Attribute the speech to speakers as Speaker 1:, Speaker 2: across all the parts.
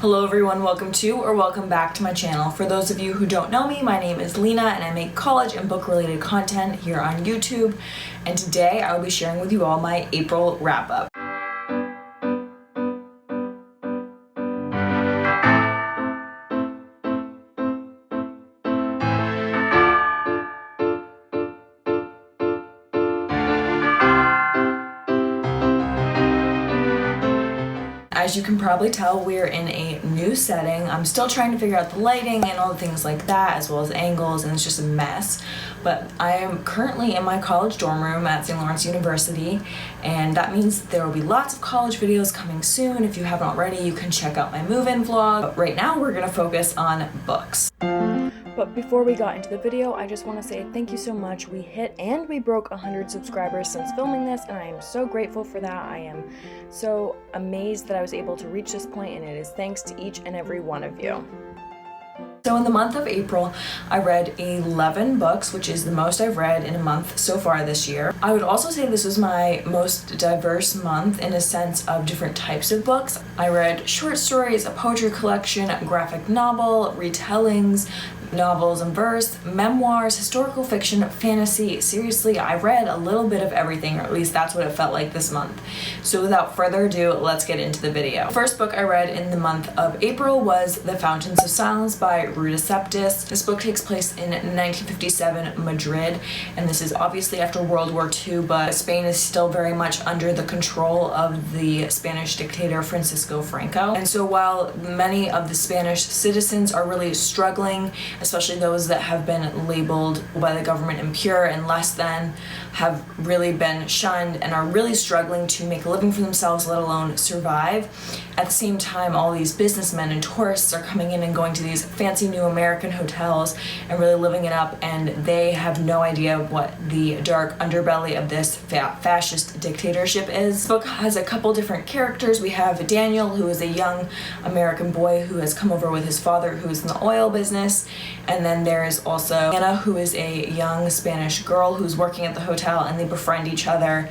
Speaker 1: Hello everyone, welcome back to my channel. For those of you who don't know me, my name is Lena and I make college and book related content here on YouTube. And today I will be sharing with you all my April wrap up. As you can probably tell, we're in a new setting. I'm still trying to figure out the lighting and all the things like that, as well as angles, and it's just a mess. But I am currently in my college dorm room at St. Lawrence University, and that means there will be lots of college videos coming soon. If you haven't already, you can check out my move-in vlog. But right now, we're gonna focus on books. But before we got into the video, I just want to say thank you so much. We hit and we broke 100 subscribers since filming this, and I am so grateful for that. I am so amazed that I was able to reach this point, and it is thanks to each and every one of you. So in the month of April, I read 11 books, which is the most I've read in a month so far this year. I would also say this was my most diverse month in a sense of different types of books. I read short stories, a poetry collection, a graphic novel, retellings, novels and verse, memoirs, historical fiction, fantasy. Seriously, I read a little bit of everything, or at least that's what it felt like this month. So without further ado, let's get into the video. The first book I read in the month of April was The Fountains of Silence by Ruta Septis. This book takes place in 1957 Madrid, and this is obviously after World War II, but Spain is still very much under the control of the Spanish dictator Francisco Franco. And so while many of the Spanish citizens are really struggling, especially those that have been labeled by the government impure and less than, have really been shunned and are really struggling to make a living for themselves, let alone survive. At the same time, all these businessmen and tourists are coming in and going to these fancy new American hotels and really living it up, and they have no idea what the dark underbelly of this fascist dictatorship is. This book has a couple different characters. We have Daniel, who is a young American boy who has come over with his father, who is in the oil business, and then there is also Lena, who is a young Spanish girl who's working at the hotel, and they befriend each other,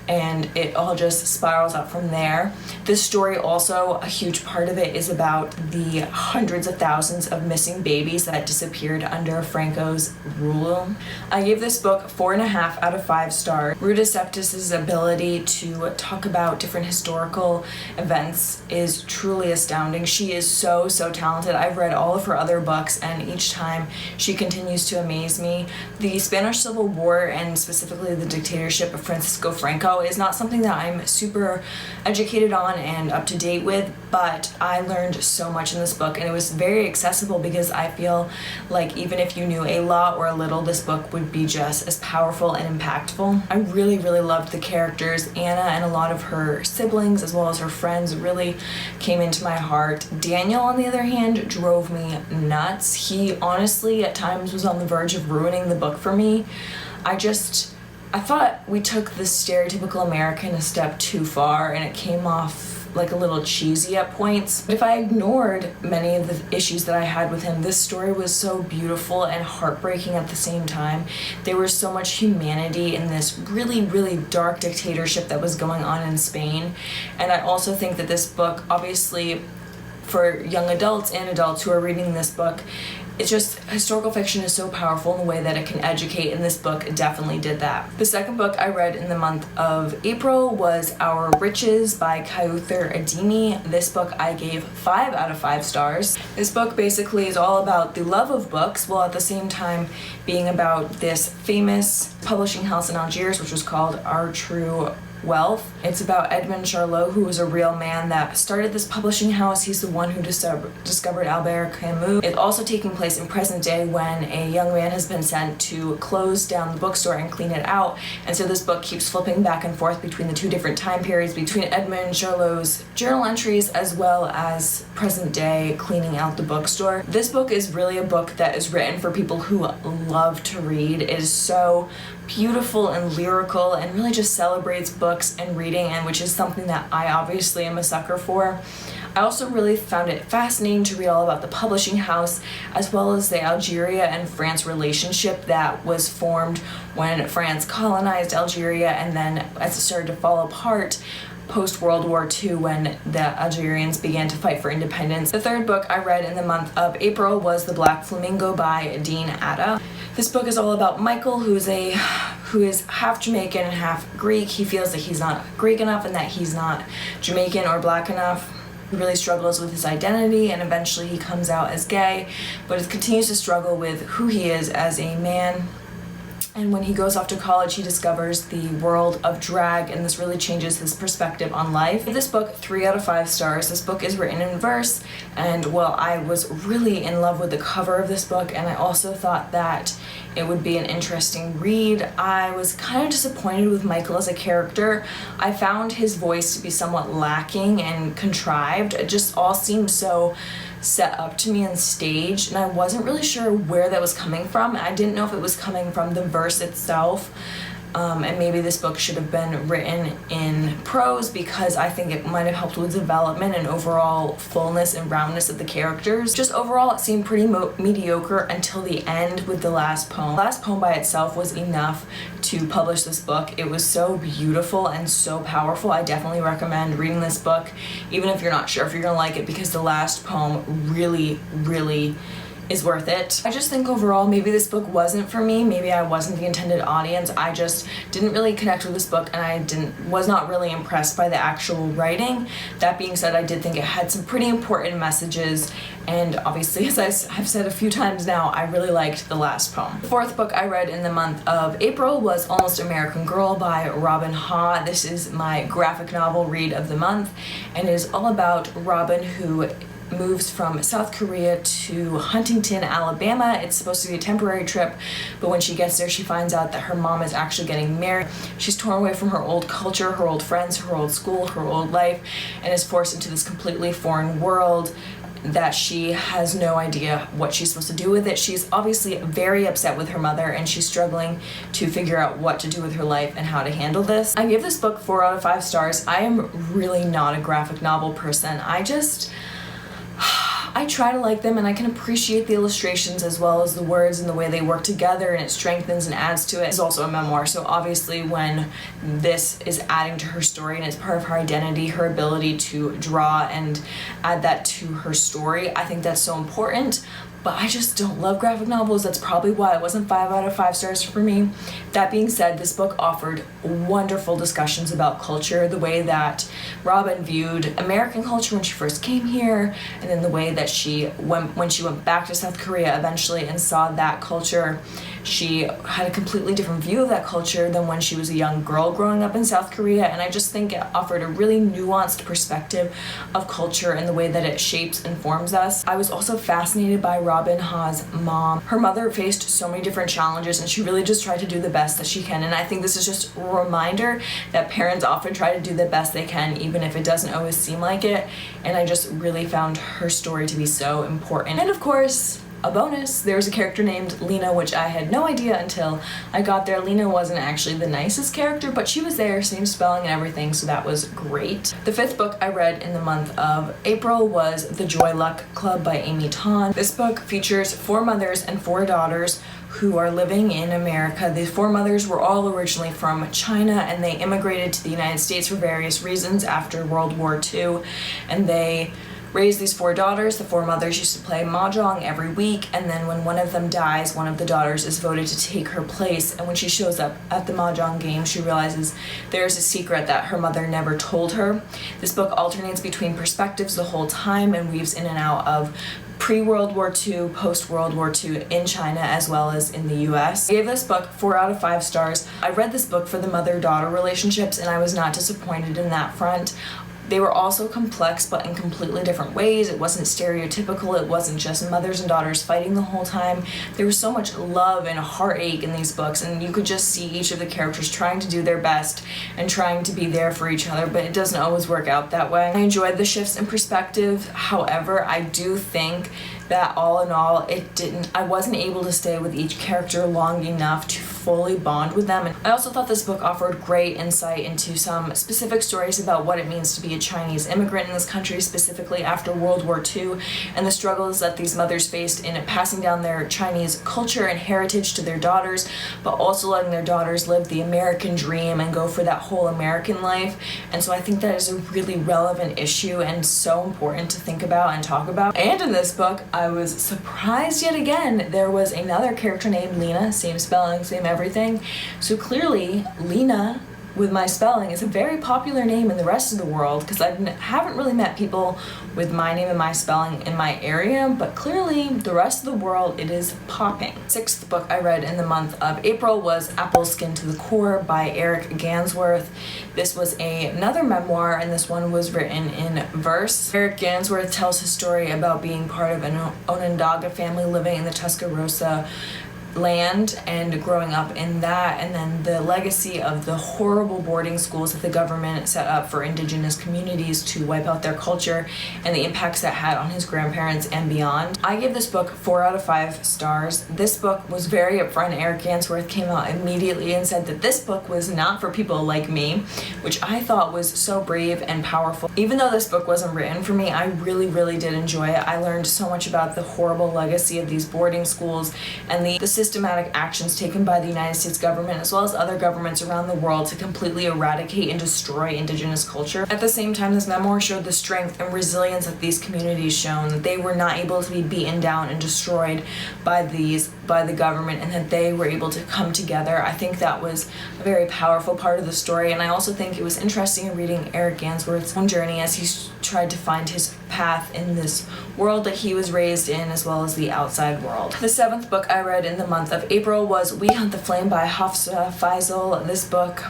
Speaker 1: and it all just spirals up from there. This story also, a huge part of it is about the hundreds of thousands of missing babies that disappeared under Franco's rule. I gave this book 4.5 out of 5 stars. Ruta Septis' ability to talk about different historical events is truly astounding. She is so talented. I've read all of her other books, and each time she continues to amaze me. The Spanish Civil War, and specifically the dictatorship of Francisco Franco, is not something that I'm super educated on and up to date with, but I learned so much in this book, and it was very accessible because I feel like even if you knew a lot or a little, this book would be just as powerful and impactful. I really loved the characters. Anna and a lot of her siblings as well as her friends really came into my heart. Daniel, on the other hand, drove me nuts. He honestly at times was on the verge of ruining the book for me. I thought we took the stereotypical American a step too far, and it came off like a little cheesy at points. But if I ignored many of the issues that I had with him, this story was so beautiful and heartbreaking at the same time. There was so much humanity in this really dark dictatorship that was going on in Spain. And I also think that this book, obviously for young adults and adults who are reading this book, it's just, historical fiction is so powerful in the way that it can educate, and this book definitely did that. The second book I read in the month of April was Our Riches by Kawthar Ademi. This book I gave 5 out of 5 stars. This book basically is all about the love of books, while at the same time being about this famous publishing house in Algiers, which was called Our True Wealth. It's about Edmond Charlot, who was a real man that started this publishing house. He's the one who discovered Albert Camus. It's also taking place in present day when a young man has been sent to close down the bookstore and clean it out. And so this book keeps flipping back and forth between the two different time periods, between Edmond Charlot's journal entries as well as present day cleaning out the bookstore. This book is really a book that is written for people who love to read. It is so beautiful and lyrical and really just celebrates books and reading, and which is something that I obviously am a sucker for. I also really found it fascinating to read all about the publishing house as well as the Algeria and France relationship that was formed when France colonized Algeria, and then as it started to fall apart, post-World War II when the Algerians began to fight for independence. The third book I read in the month of April was The Black Flamingo by Dean Atta. This book is all about Michael, who is half Jamaican and half Greek. He feels that he's not Greek enough and that he's not Jamaican or black enough. He really struggles with his identity, and eventually he comes out as gay, but he continues to struggle with who he is as a man. And when he goes off to college, he discovers the world of drag, and this really changes his perspective on life. This book, 3 out of 5 stars. This book is written in verse, and well, I was really in love with the cover of this book, and I also thought that it would be an interesting read. I was kind of disappointed with Michael as a character. I found his voice to be somewhat lacking and contrived. It just all seemed so set up to me and staged, and I wasn't really sure where that was coming from. I didn't know if it was coming from the verse itself, and maybe this book should have been written in prose, because I think it might have helped with development and overall fullness and roundness of the characters. Just overall, it seemed pretty mediocre until the end with the last poem. The last poem by itself was enough to publish this book. It was so beautiful and so powerful. I definitely recommend reading this book, even if you're not sure if you're gonna like it, because the last poem really, really is worth it. I just think overall maybe this book wasn't for me. Maybe I wasn't the intended audience. I just didn't really connect with this book, and I was not really impressed by the actual writing. That being said, I did think it had some pretty important messages, and obviously, as I've said a few times now, I really liked the last poem. The fourth book I read in the month of April was Almost American Girl by Robin Ha. This is my graphic novel read of the month, and it is all about Robin, who moves from South Korea to Huntington, Alabama. It's supposed to be a temporary trip, but when she gets there, she finds out that her mom is actually getting married. She's torn away from her old culture, her old friends, her old school, her old life, and is forced into this completely foreign world that she has no idea what she's supposed to do with it. She's obviously very upset with her mother, and she's struggling to figure out what to do with her life and how to handle this. I give this book 4 out of 5 stars. I am really not a graphic novel person. I try to like them, and I can appreciate the illustrations as well as the words and the way they work together, and it strengthens and adds to it. It's also a memoir, so obviously when this is adding to her story and it's part of her identity, her ability to draw and add that to her story, I think that's so important. But I just don't love graphic novels. That's probably why it wasn't 5 out of 5 stars for me. That being said, this book offered wonderful discussions about culture, the way that Robin viewed American culture when she first came here, and then the way that when she went back to South Korea eventually and saw that culture, she had a completely different view of that culture than when she was a young girl growing up in South Korea, and I just think it offered a really nuanced perspective of culture and the way that it shapes and forms us. I was also fascinated by Robin Ha's mom. Her mother faced so many different challenges, and she really just tried to do the best that she can, and I think this is just a reminder that parents often try to do the best they can, even if it doesn't always seem like it, and I just really found her story to be so important. And of course, a bonus, there was a character named Lena, which I had no idea until I got there. Lena wasn't actually the nicest character, but she was there, same spelling and everything, so that was great. The 5th book I read in the month of April was The Joy Luck Club by Amy Tan. This book features 4 mothers and 4 daughters who are living in America. The 4 mothers were all originally from China, and they immigrated to the United States for various reasons after World War II, and they raised these 4 daughters. The 4 mothers used to play mahjong every week, and then when one of them dies, one of the daughters is voted to take her place, and when she shows up at the mahjong game, she realizes there's a secret that her mother never told her. This book alternates between perspectives the whole time and weaves in and out of pre-World War II, post-World War II in China as well as in the US. I gave this book 4 out of 5 stars. I read this book for the mother-daughter relationships, and I was not disappointed in that front. They were also complex, but in completely different ways. It wasn't stereotypical. It wasn't just mothers and daughters fighting the whole time. There was so much love and heartache in these books, and you could just see each of the characters trying to do their best and trying to be there for each other, but it doesn't always work out that way. I enjoyed the shifts in perspective. However, I do think that all in all, I wasn't able to stay with each character long enough to fully bond with them. And I also thought this book offered great insight into some specific stories about what it means to be a Chinese immigrant in this country, specifically after World War II, and the struggles that these mothers faced in passing down their Chinese culture and heritage to their daughters, but also letting their daughters live the American dream and go for that whole American life. And so I think that is a really relevant issue and so important to think about and talk about. And in this book, I was surprised yet again, there was another character named Lena, same spelling, same everything. So clearly, Lena, with my spelling, is a very popular name in the rest of the world, because I haven't really met people with my name and my spelling in my area, but clearly the rest of the world, it is popping. Sixth book I read in the month of April was Apple Skin to the Core by Eric Gansworth. This was another memoir, and this one was written in verse. Eric Gansworth tells his story about being part of an Onondaga family living in the Tuscaloosa land and growing up in that, and then the legacy of the horrible boarding schools that the government set up for indigenous communities to wipe out their culture, and the impacts that had on his grandparents and beyond. I gave this book 4 out of 5 stars. This book was very upfront. Eric Gansworth came out immediately and said that this book was not for people like me, which I thought was so brave and powerful. Even though this book wasn't written for me, I really did enjoy it. I learned so much about the horrible legacy of these boarding schools and the systematic actions taken by the United States government as well as other governments around the world to completely eradicate and destroy indigenous culture. At the same time, this memoir showed the strength and resilience that these communities shown, that they were not able to be beaten down and destroyed by the government, and that they were able to come together. I think that was a very powerful part of the story, and I also think it was interesting in reading Eric Gansworth's own journey as he tried to find his path in this world that he was raised in, as well as the outside world. The 7th book I read in the month of April was We Hunt the Flame by Hafsa Faisal. This book,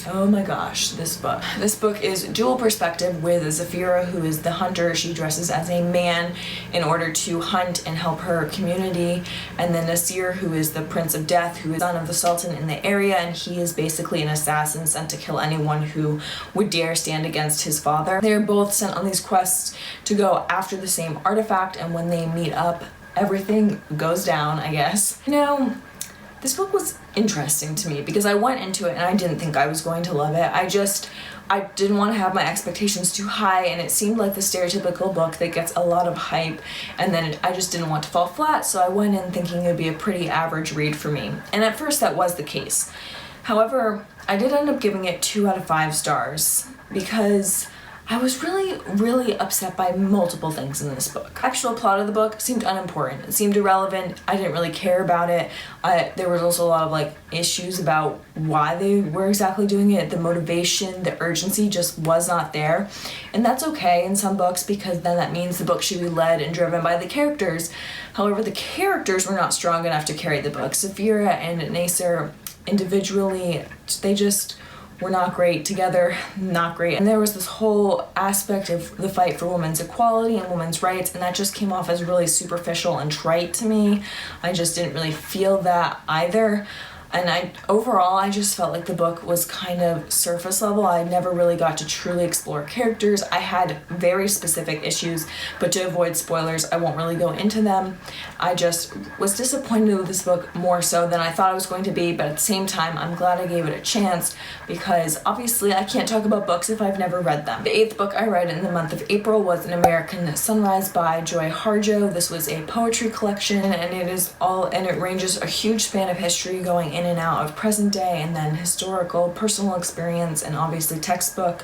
Speaker 1: oh my gosh, this book. This book is dual perspective with Zafira, who is the hunter. She dresses as a man in order to hunt and help her community. And then Nasir, who is the Prince of Death, who is son of the Sultan in the area, and he is basically an assassin sent to kill anyone who would dare stand against his father. They're both sent on these quests to go after the same artifact, and when they meet up, everything goes down, I guess. You know, this book was interesting to me because I went into it and I didn't think I was going to love it. I didn't want to have my expectations too high, and it seemed like the stereotypical book that gets a lot of hype, and then I just didn't want to fall flat, so I went in thinking it would be a pretty average read for me. And at first that was the case. However, I did end up giving it 2 out of 5 stars because I was really upset by multiple things in this book. The actual plot of the book seemed unimportant. It seemed irrelevant. I didn't really care about it. There was also a lot of issues about why they were exactly doing it. The motivation, the urgency just was not there. And that's okay in some books, because then that means the book should be led and driven by the characters. However, the characters were not strong enough to carry the book. Safira and Nasir individually, they just were not great. Together, not great. And there was this whole aspect of the fight for women's equality and women's rights, and that just came off as really superficial and trite to me. I just didn't really feel that either. And overall, I just felt like the book was kind of surface level. I never really got to truly explore characters. I had very specific issues, but to avoid spoilers, I won't really go into them. I just was disappointed with this book more so than I thought I was going to be, but at the same time, I'm glad I gave it a chance, because obviously I can't talk about books if I've never read them. The 8th book I read in the month of April was An American Sunrise by Joy Harjo. This was a poetry collection, and it ranges a huge span of history, going in and out of present day, and then historical, personal experience, and obviously textbook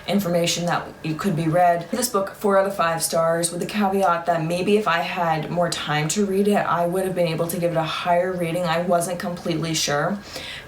Speaker 1: information that you could be read. This book, 4 out of 5 stars, with the caveat that maybe if I had more time to read it, I would have been able to give it a higher rating. I wasn't completely sure,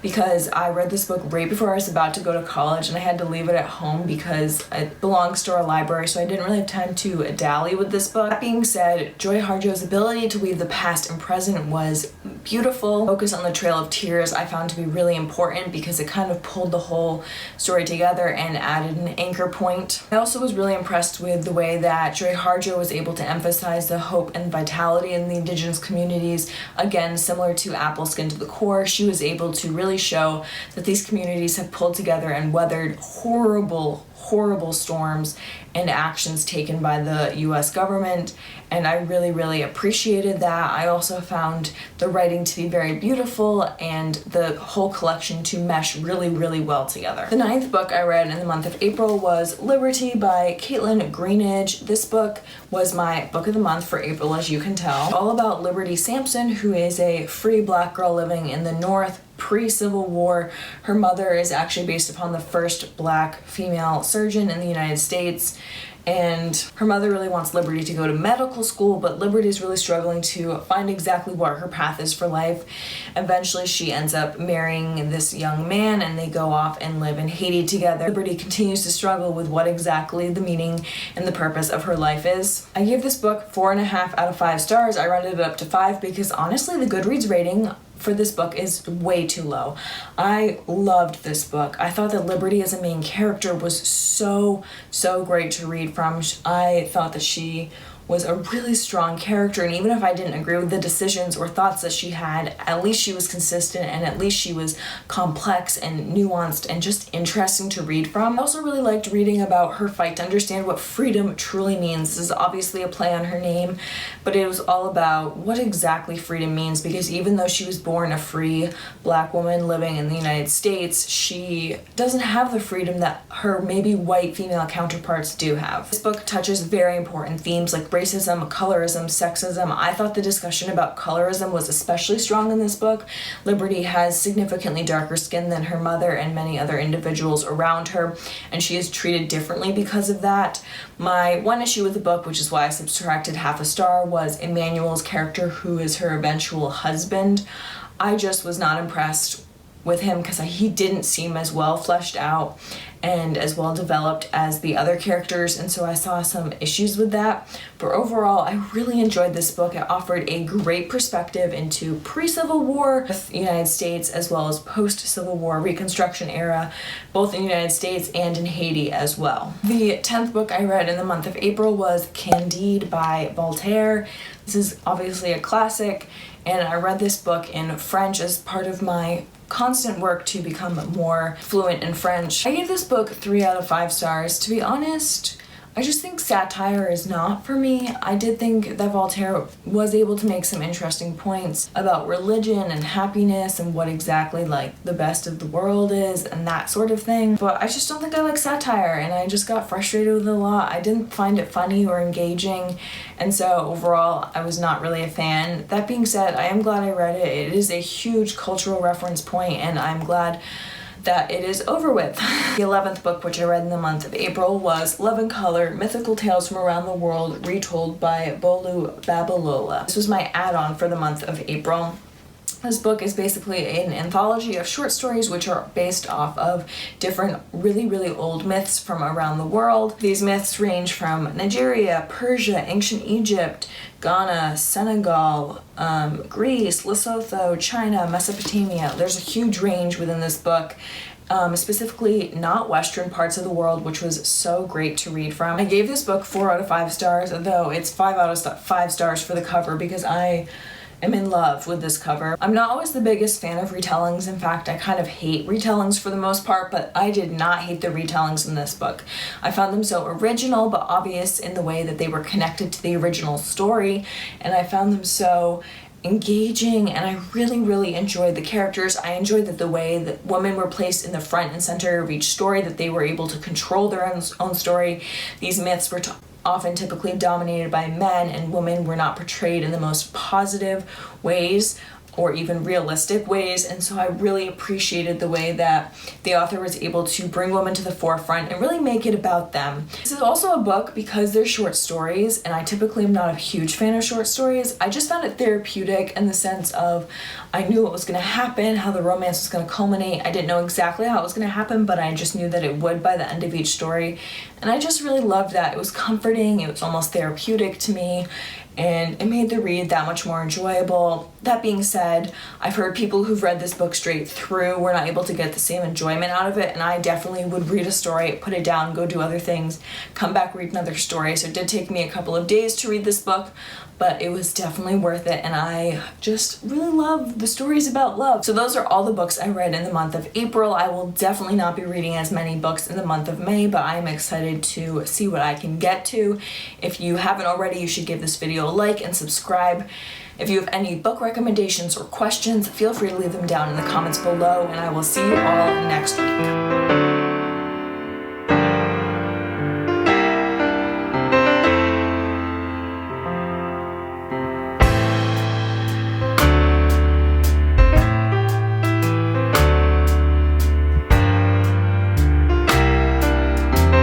Speaker 1: because I read this book right before I was about to go to college, and I had to leave it at home because it belongs to our library, so I didn't really have time to dally with this book. That being said, Joy Harjo's ability to weave the past and present was beautiful. Focus on the Trail of Tears I found to be really important, because it kind of pulled the whole story together and added an anchor point. I also was really impressed with the way that Joy Harjo was able to emphasize the hope and vitality in the indigenous communities. Again, similar to Apple Skin to the Core, she was able to really show that these communities have pulled together and weathered horrible horrible storms and actions taken by the US government, and I really, really appreciated that. I also found the writing to be very beautiful and the whole collection to mesh really, really well together. The 9th book I read in the month of April was Liberty by Caitlin Greenidge. This book was my book of the month for April, as you can tell. All about Liberty Sampson, who is a free black girl living in the North pre-Civil War. Her mother is actually based upon the first black female surgeon in the United States, and her mother really wants Liberty to go to medical school, but Liberty is really struggling to find exactly what her path is for life. Eventually she ends up marrying this young man, and they go off and live in Haiti together. Liberty continues to struggle with what exactly the meaning and the purpose of her life is. I gave this book 4.5 out of 5 stars. I rounded it up to 5 because honestly the Goodreads rating for this book is way too low. I loved this book. I thought that Liberty as a main character was so great to read from. I thought that she was a really strong character, and even if I didn't agree with the decisions or thoughts that she had, at least she was consistent, and at least she was complex and nuanced and just interesting to read from. I also really liked reading about her fight to understand what freedom truly means. This is obviously a play on her name, but it was all about what exactly freedom means, because even though she was born a free black woman living in the United States, she doesn't have the freedom that her maybe white female counterparts do have. This book touches very important themes like racism, colorism, sexism. I thought the discussion about colorism was especially strong in this book. Liberty has significantly darker skin than her mother and many other individuals around her, and she is treated differently because of that. My one issue with the book, which is why I subtracted half a star, was Emmanuel's character, who is her eventual husband. I just was not impressed with him because he didn't seem as well fleshed out and as well developed as the other characters, and so I saw some issues with that. But overall, I really enjoyed this book. It offered a great perspective into pre-Civil War United States as well as post-Civil War Reconstruction era, both in the United States and in Haiti as well. The 10th book I read in the month of April was Candide by Voltaire. This is obviously a classic, and I read this book in French as part of my constant work to become more fluent in French. I gave this book 3 out of 5 stars. To be honest, I just think satire is not for me. I did think that Voltaire was able to make some interesting points about religion and happiness and what exactly like the best of the world is and that sort of thing, but I just don't think I like satire, and I just got frustrated with it a lot. I didn't find it funny or engaging, and so overall I was not really a fan. That being said, I am glad I read it. It is a huge cultural reference point, and I'm glad that it is over with. The 11th book, which I read in the month of April, was Love and Color, Mythical Tales from Around the World, retold by Bolu Babalola. This was my add-on for the month of April. This book is basically an anthology of short stories which are based off of different really old myths from around the world. These myths range from Nigeria, Persia, ancient Egypt, Ghana, Senegal, Greece, Lesotho, China, Mesopotamia. There's a huge range within this book. Specifically not Western parts of the world, which was so great to read from. I gave this book 4 out of 5 stars, though it's 5 out of 5 stars for the cover because I am in love with this cover. I'm not always the biggest fan of retellings. In fact, I kind of hate retellings for the most part, but I did not hate the retellings in this book. I found them so original but obvious in the way that they were connected to the original story, and I found them so engaging, and I really enjoyed the characters. I enjoyed that the way that women were placed in the front and center of each story, that they were able to control their own story. These myths were often typically dominated by men, and women were not portrayed in the most positive ways or even realistic ways, and so I really appreciated the way that the author was able to bring women to the forefront and really make it about them. This is also a book because they're short stories, and I typically am not a huge fan of short stories. I just found it therapeutic in the sense of I knew what was going to happen, how the romance was going to culminate. I didn't know exactly how it was going to happen, but I just knew that it would by the end of each story, and I just really loved that. It was comforting, it was almost therapeutic to me, and it made the read that much more enjoyable. That being said, I've heard people who've read this book straight through were not able to get the same enjoyment out of it, and I definitely would read a story, put it down, go do other things, come back, read another story. So it did take me a couple of days to read this book, but it was definitely worth it, and I just really love the stories about love. So those are all the books I read in the month of April. I will definitely not be reading as many books in the month of May, but I'm excited to see what I can get to. If you haven't already, you should give this video a like and subscribe. If you have any book recommendations or questions, feel free to leave them down in the comments below, and I will see you all next week.